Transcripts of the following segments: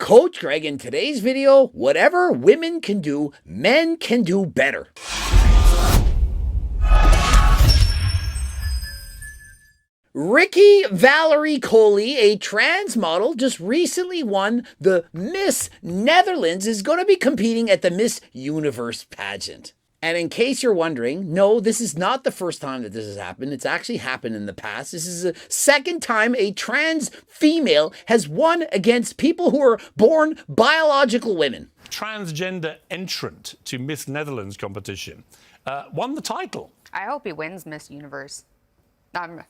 Coach Greg. In today's video, whatever women can do, men can do better. Ricky Valerie Coley, a trans model, just recently won the Miss Netherlands, is going to be competing at the Miss Universe pageant. And in case you're wondering, no, this is not the first time that this has happened. It's actually happened in the past. This is the second time a trans female has won against people who are born biological women. Transgender entrant to Miss Netherlands competition won the title. I hope he wins Miss Universe. I'm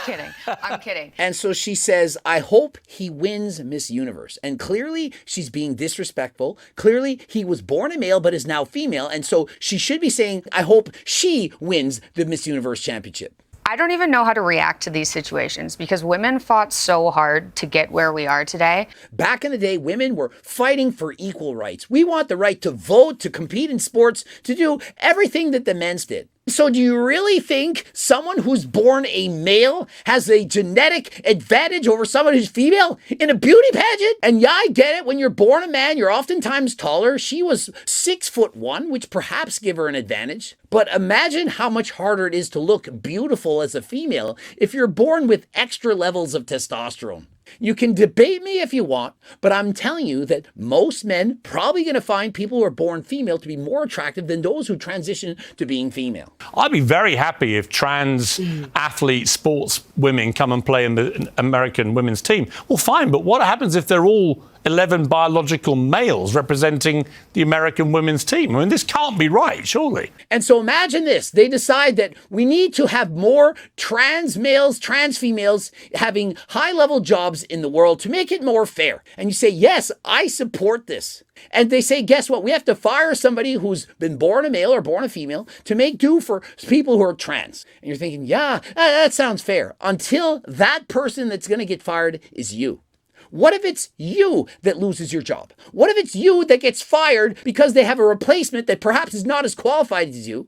kidding. I'm kidding. And so she says, I hope he wins Miss Universe. And clearly she's being disrespectful. Clearly he was born a male but is now female. And so she should be saying, I hope she wins the Miss Universe championship. I don't even know how to react to these situations because women fought so hard to get where we are today. Back in the day, women were fighting for equal rights. We want the right to vote, to compete in sports, to do everything that the men's did. So do you really think someone who's born a male has a genetic advantage over someone who's female in a beauty pageant? And yeah, I get it. When you're born a man, you're oftentimes taller. She was 6'1", which perhaps give her an advantage. But imagine how much harder it is to look beautiful as a female if you're born with extra levels of testosterone. You can debate me if you want, but I'm telling you that most men probably going to find people who are born female to be more attractive than those who transition to being female. I'd be very happy if trans athlete sports women come and play in the American women's team. Well, fine, but what happens if they're all 11 biological males representing the American women's team? I mean, this can't be right, surely. And so imagine this. They decide that we need to have more trans males, trans females having high-level jobs in the world to make it more fair. And you say, yes, I support this. And they say, guess what? We have to fire somebody who's been born a male or born a female to make do for people who are trans. And you're thinking, yeah, that sounds fair. Until that person that's going to get fired is you. What if it's you that loses your job? What if it's you that gets fired because they have a replacement that perhaps is not as qualified as you,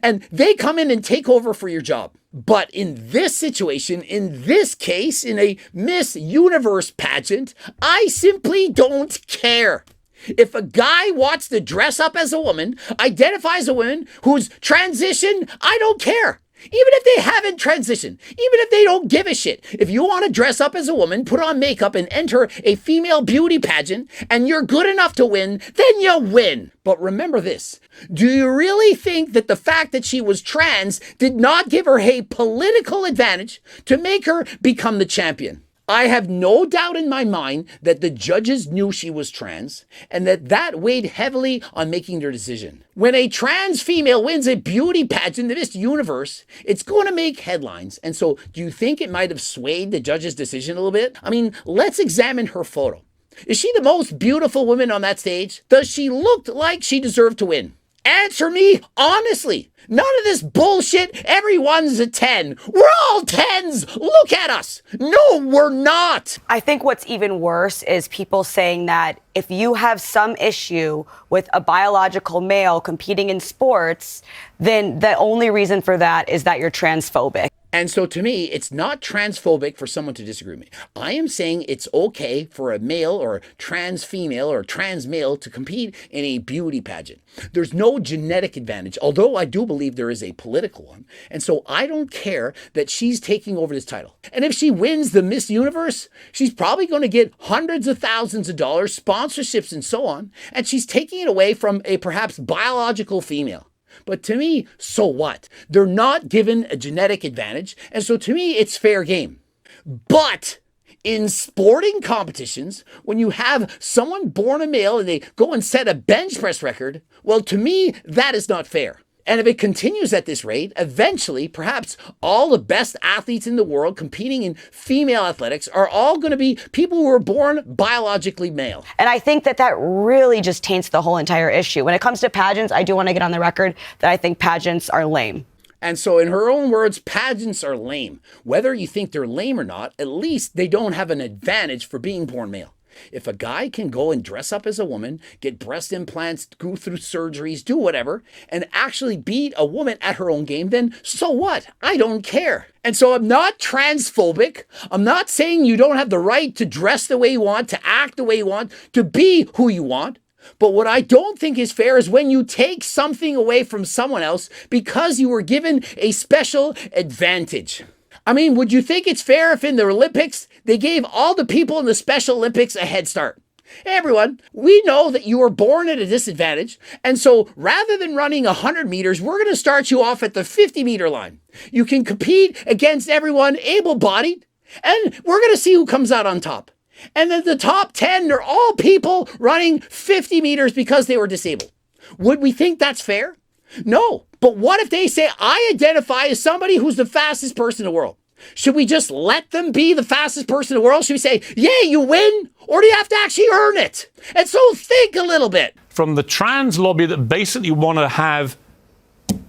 and they come in and take over for your job? But in this situation, in this case, in a Miss Universe pageant, I simply don't care. If a guy wants to dress up as a woman, identifies a woman who's transitioned, I don't care. Even if they haven't transitioned, even if they don't give a shit, if you want to dress up as a woman, put on makeup and enter a female beauty pageant and you're good enough to win, then you win. But remember this, do you really think that the fact that she was trans did not give her a political advantage to make her become the champion? I have no doubt in my mind that the judges knew she was trans and that weighed heavily on making their decision. When a trans female wins a beauty pageant in Miss Universe, it's going to make headlines. And so do you think it might have swayed the judge's decision a little bit? I mean, let's examine her photo. Is she the most beautiful woman on that stage? Does she look like she deserved to win? Answer me honestly. None of this bullshit. Everyone's a 10. We're all 10s. Look at us. No, we're not. I think what's even worse is people saying that if you have some issue with a biological male competing in sports, then the only reason for that is that you're transphobic. And so to me, it's not transphobic for someone to disagree with me. I am saying it's okay for a male or a trans female or a trans male to compete in a beauty pageant. There's no genetic advantage, although I do believe there is a political one. And so I don't care that she's taking over this title. And if she wins the Miss Universe, she's probably going to get hundreds of thousands of dollars, sponsorships and so on. And she's taking it away from a perhaps biological female. But to me, so what? They're not given a genetic advantage. And so to me, it's fair game. But in sporting competitions, when you have someone born a male and they go and set a bench press record, well, to me, that is not fair. And if it continues at this rate, eventually, perhaps all the best athletes in the world competing in female athletics are all going to be people who were born biologically male. And I think that really just taints the whole entire issue. When it comes to pageants, I do want to get on the record that I think pageants are lame. And so in her own words, pageants are lame. Whether you think they're lame or not, at least they don't have an advantage for being born male. If a guy can go and dress up as a woman, get breast implants, go through surgeries, do whatever, and actually beat a woman at her own game, then so what? I don't care. And so I'm not transphobic. I'm not saying you don't have the right to dress the way you want, to act the way you want, to be who you want. But what I don't think is fair is when you take something away from someone else because you were given a special advantage. I mean, would you think it's fair if in the Olympics, they gave all the people in the Special Olympics a head start? Hey everyone, we know that you were born at a disadvantage. And so rather than running 100 meters, we're going to start you off at the 50-meter line. You can compete against everyone able-bodied, and we're going to see who comes out on top. And then the top 10, they're all people running 50 meters because they were disabled. Would we think that's fair? No. But what if they say, I identify as somebody who's the fastest person in the world? Should we just let them be the fastest person in the world? Should we say, yay, you win? Or do you have to actually earn it? And so think a little bit. From the trans lobby that basically want to have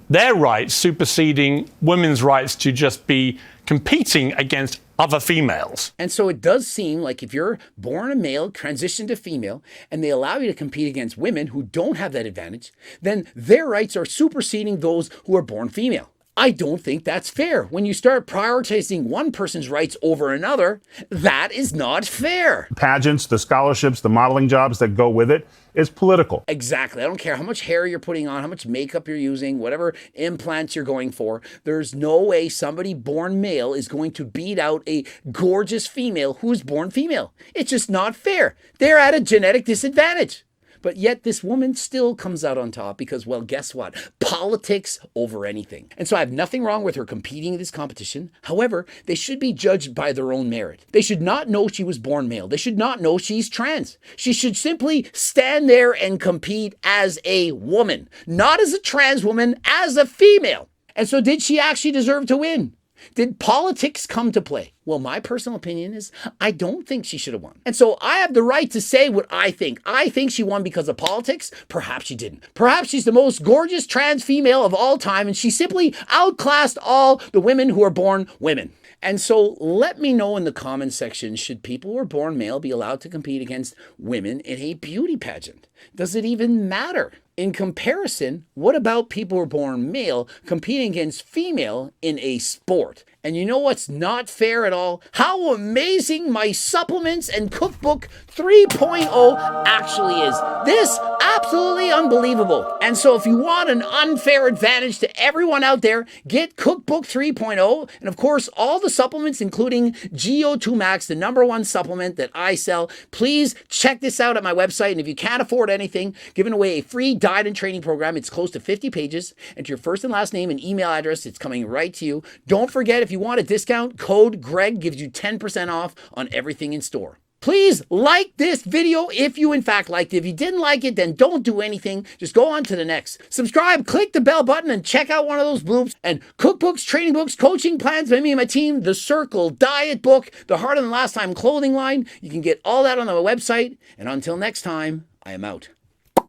their rights superseding women's rights to just be competing against other females. And so it does seem like if you're born a male, transition to female, and they allow you to compete against women who don't have that advantage, then their rights are superseding those who are born female. I don't think that's fair. When you start prioritizing one person's rights over another, that is not fair. Pageants, the scholarships, the modeling jobs that go with it is political. Exactly. I don't care how much hair you're putting on, how much makeup you're using, whatever implants you're going for. There's no way somebody born male is going to beat out a gorgeous female who's born female. It's just not fair. They're at a genetic disadvantage. But yet this woman still comes out on top because, well, guess what? Politics over anything. And so I have nothing wrong with her competing in this competition. However, they should be judged by their own merit. They should not know she was born male. They should not know she's trans. She should simply stand there and compete as a woman, not as a trans woman, as a female. And so did she actually deserve to win? Did politics come to play? Well, my personal opinion is I don't think she should have won. And so I have the right to say what I think. I think she won because of politics. Perhaps she didn't. Perhaps she's the most gorgeous trans female of all time, and she simply outclassed all the women who are born women. And so let me know in the comments section, should people who are born male be allowed to compete against women in a beauty pageant? Does it even matter? In comparison, what about people who are born male competing against female in a sport? And you know what's not fair at all? How amazing my supplements and cookbook 3.0 actually is. This absolutely unbelievable. And so if you want an unfair advantage to everyone out there, get cookbook 3.0. And of course, all the supplements, including GO2 Max, the #1 supplement that I sell. Please check this out at my website. And if you can't afford anything, giving away a free diet and training program. It's close to 50 pages. Enter your first and last name and email address. It's coming right to you. Don't forget, if you want a discount, code Greg gives you 10% off on everything in store. Please like this video if you in fact liked it. If you didn't like it, then don't do anything. Just go on to the next. Subscribe, click the bell button, and check out one of those bloops. And cookbooks, training books, coaching plans by me and my team, The Circle, diet book, the Harder Than Last Time clothing line. You can get all that on my website. And until next time, I am out.